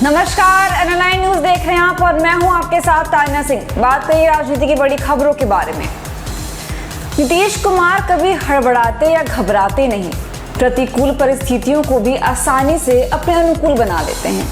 नमस्कार, NLI news देख रहे हैं आप और मैं हूं आपके साथ तान्या सिंह। बात करिए राजनीति की बड़ी खबरों के बारे में। नीतीश कुमार कभी हड़बड़ाते या घबराते नहीं, प्रतिकूल परिस्थितियों को भी आसानी से अपने अनुकूल बना लेते हैं।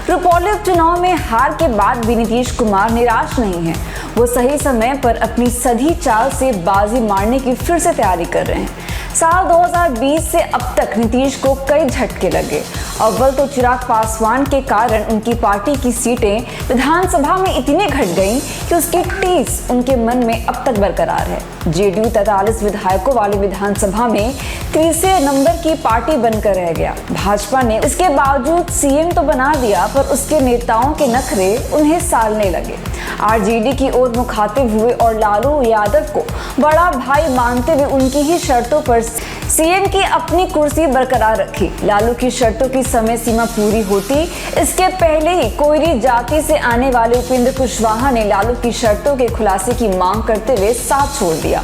रुपौली उपचुनाव में हार के बाद भी नीतीश कुमार निराश नहीं है। वो सही समय पर अपनी सधी चाल से बाजी मारने की फिर से तैयारी कर रहे हैं। साल 2020 से अब तक नीतीश को कई झटके लगे। अव्वल तो चिराग पासवान के कारण उनकी पार्टी की सीटें विधानसभा में इतनी घट गईं कि उसकी टीस उनके मन में अब तक बरकरार है। जेडीयू 43 विधायकों वाली विधानसभा में तीसरे नंबर की पार्टी बनकर रह गया। भाजपा ने इसके बावजूद सीएम तो बना दिया, पर उसके नेताओं के नखरे उन्हें सालने लगे। आरजेडी की ओर मुखातिब हुए और लालू यादव को बड़ा भाई मानते हुए उनकी ही शर्तों पर सीएम की अपनी कुर्सी बरकरार रखी। लालू की शर्तों की समय सीमा पूरी होती इसके पहले ही कोयरी जाति से आने वाले उपेंद्र कुशवाहा ने लालू की शर्तों के खुलासे की मांग करते हुए साथ छोड़ दिया।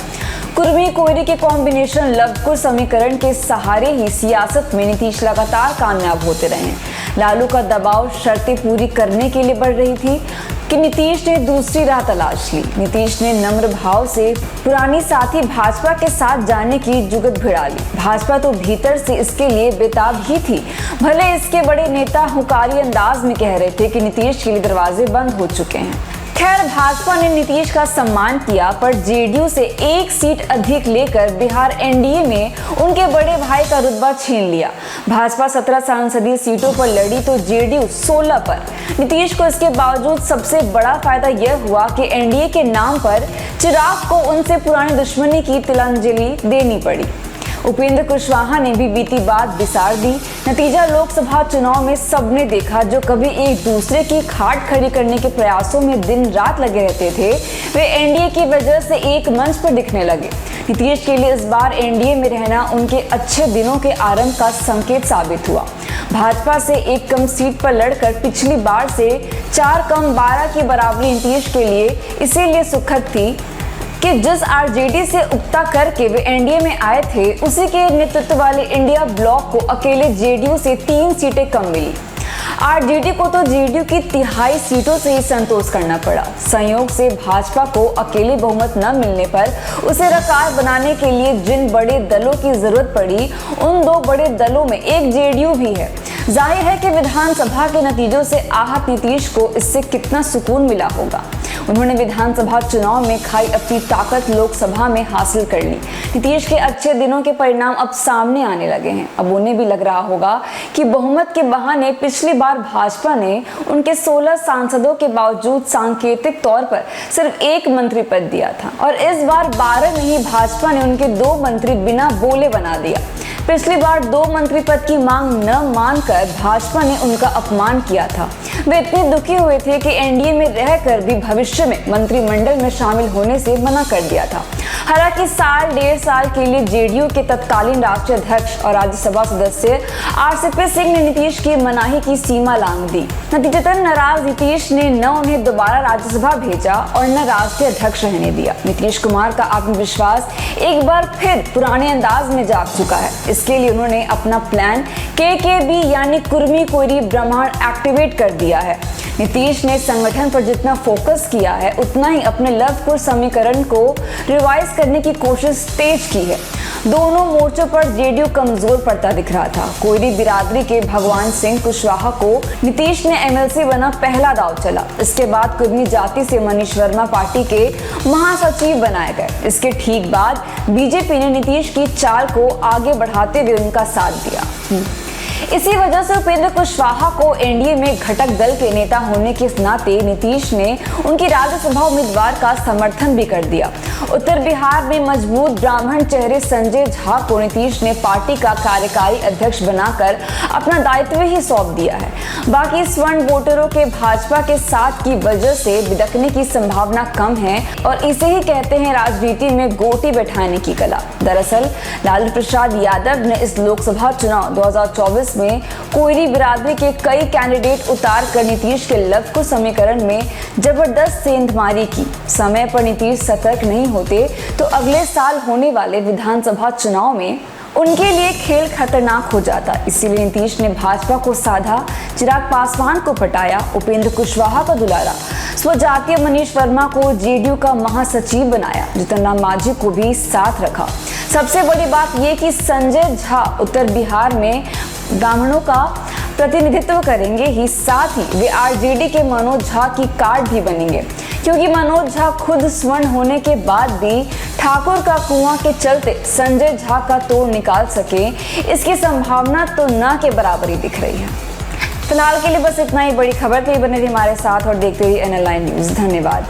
कुर्मी कोयरी के कॉम्बिनेशन लवकुश समीकरण के सहारे ही सियासत में नीतीश लगातार कामयाब होते रहे। लालू का दबाव शर्तें पूरी करने के लिए बढ़ रही थी कि नीतीश ने दूसरी राह तलाश ली। नीतीश ने नम्र भाव से पुरानी साथी भाजपा के साथ जाने की जुगत भिड़ा ली। भाजपा तो भीतर से इसके लिए बेताब ही थी। भले इसके बड़े नेता हुंकारी अंदाज में कह रहे थे कि नीतीश के लिए दरवाजे बंद हो चुके हैं। खैर, भाजपा ने नीतीश का सम्मान किया, पर जेडीयू से एक सीट अधिक लेकर बिहार एनडीए में उनके बड़े भाई का रुतबा छीन लिया। भाजपा 17 संसदीय सीटों पर लड़ी तो जेडीयू 16 पर। नीतीश को इसके बावजूद सबसे बड़ा फायदा यह हुआ कि एनडीए के नाम पर चिराग को उनसे पुरानी दुश्मनी की तिलांजलि देनी पड़ी। उपेंद्र कुशवाहा ने भी बीती बात बिसार दी। नतीजा लोकसभा चुनाव में सबने देखा। जो कभी एक दूसरे की खाट खड़ी करने के प्रयासों में दिन रात लगे रहते थे, वे एनडीए की वजह से एक मंच पर दिखने लगे। नीतीश के लिए इस बार एनडीए में रहना उनके अच्छे दिनों के आरंभ का संकेत साबित हुआ। भाजपा से एक कम सीट पर लड़कर पिछली बार से 4 कम 12 की बराबरी नीतीश के लिए इसीलिए सुखद थी कि जिस आरजेडी से उकता करके वे एनडीए में आए थे, उसी के नेतृत्व वाले इंडिया ब्लॉक को अकेले जेडीयू से 3 सीटें कम मिली। आरजेडी को तो जेडीयू की 3/4 सीटों से ही संतोष करना पड़ा। संयोग से भाजपा को अकेले बहुमत न मिलने पर उसे रकार बनाने के लिए जिन बड़े दलों की जरूरत पड़ी, उन 2 बड़े दलों में एक जेडीयू भी है। जाहिर है कि विधानसभा के नतीजों से आहत नीतीश को इससे कितना सुकून मिला होगा। उन्होंने विधानसभा चुनाव में खाई अपनी ताकत लोकसभा में हासिल कर ली। नीतीश के अच्छे दिनों के परिणाम अब सामने आने लगे हैं। अब उन्हें भी लग रहा होगा कि बहुमत के बहाने पिछली बार भाजपा ने उनके 16 सांसदों के बावजूद सांकेतिक तौर पर सिर्फ 1 मंत्री पद दिया था, और इस बार 12 में ही भाजपा ने उनके 2 मंत्री बिना बोले बना दिया। पिछली बार 2 मंत्री पद की मांग न मानकर भाजपा ने उनका अपमान किया था। वे इतने दुखी हुए थे कि एनडीए में रहकर भी भविष्य में मंत्रिमंडल में शामिल होने से मना कर दिया था। हालांकि साल 1.5 साल के लिए जेडीयू के तत्कालीन राष्ट्रीय अध्यक्ष और राज्यसभा सदस्य आरसीपी सिंह ने नीतीश की मनाही की सीमा लांघ दी। नतीजतन नाराज नीतीश ने न उन्हें दोबारा राज्यसभा भेजा और न राष्ट्रीय अध्यक्ष रहने दिया। नीतीश कुमार का आत्मविश्वास एक बार फिर पुराने अंदाज में जाग चुका है। इसके लिए उन्होंने अपना प्लान केकेबी यानी कुर्मी कोयरी ब्रह्मांड एक्टिवेट कर दिया है। नीतीश ने संगठन पर जितना फोकस किया है, उतना ही अपने लवकुश समीकरण को रिवाइज करने की कोशिश तेज की है। दोनों मोर्चों पर जेडीयू कमजोर पड़ता दिख रहा था। कोयरी बिरादरी के भगवान सिंह कुशवाहा को नीतीश ने एमएलसी बना पहला दांव चला। इसके बाद कुर्मी जाति से मनीष वर्मा पार्टी के महासचिव बनाए गए। इसके ठीक बाद बीजेपी ने नीतीश की चाल को आगे बढ़ाते हुए उनका साथ दिया। इसी वजह से उपेंद्र कुशवाहा को एनडीए में घटक दल के नेता होने के नाते नीतीश ने उनकी राज्यसभा उम्मीदवार का समर्थन भी कर दिया। उत्तर बिहार में मजबूत ब्राह्मण चेहरे संजय झा को नीतीश ने पार्टी का कार्यकारी अध्यक्ष बनाकर अपना दायित्व ही सौंप दिया है। बाकी स्वर्ण वोटरों के भाजपा के साथ की वजह से बिदकने की संभावना कम है, और इसे ही कहते हैं राजनीति में गोटी बैठाने की कला। दरअसल लालू प्रसाद यादव ने इस लोकसभा चुनाव 2024 में कोयरी बिरादरी के कई कैंडिडेट उतार कर नीतीश के लवकुश समीकरण में जबरदस्त सेंधमारी की। समय पर नीतीश सतर्क नहीं होते तो अगले साल होने वाले विधानसभा चुनाव में उनके लिए खेल खतरनाक हो जाता। इसीलिए नीतीश ने भाजपा को साधा, चिराग पासवान को पटाया, उपेंद्र कुशवाहा को दुलारा, स्वजातीय मनीष वर्मा को जेडीयू का महासचिव बनाया, जीतन राम मांझी को भी साथ रखा। सबसे बड़ी बात यह कि संजय झा उत्तर बिहार में ब्राह्मणों का प्रतिनिधित्व करेंगे ही, साथ ही वे आरजेडी के मनोज झा की कार्ड भी बनेंगे, क्योंकि मनोज झा खुद स्वर्ण होने के बाद भी ठाकुर का कुआं के चलते संजय झा का तोड़ निकाल सके, इसकी संभावना तो न के बराबर ही दिख रही है। फिलहाल के लिए बस इतना ही। बड़ी खबर के लिए बने रहिए हमारे साथ और देखते रहिए NL9 न्यूज़। धन्यवाद।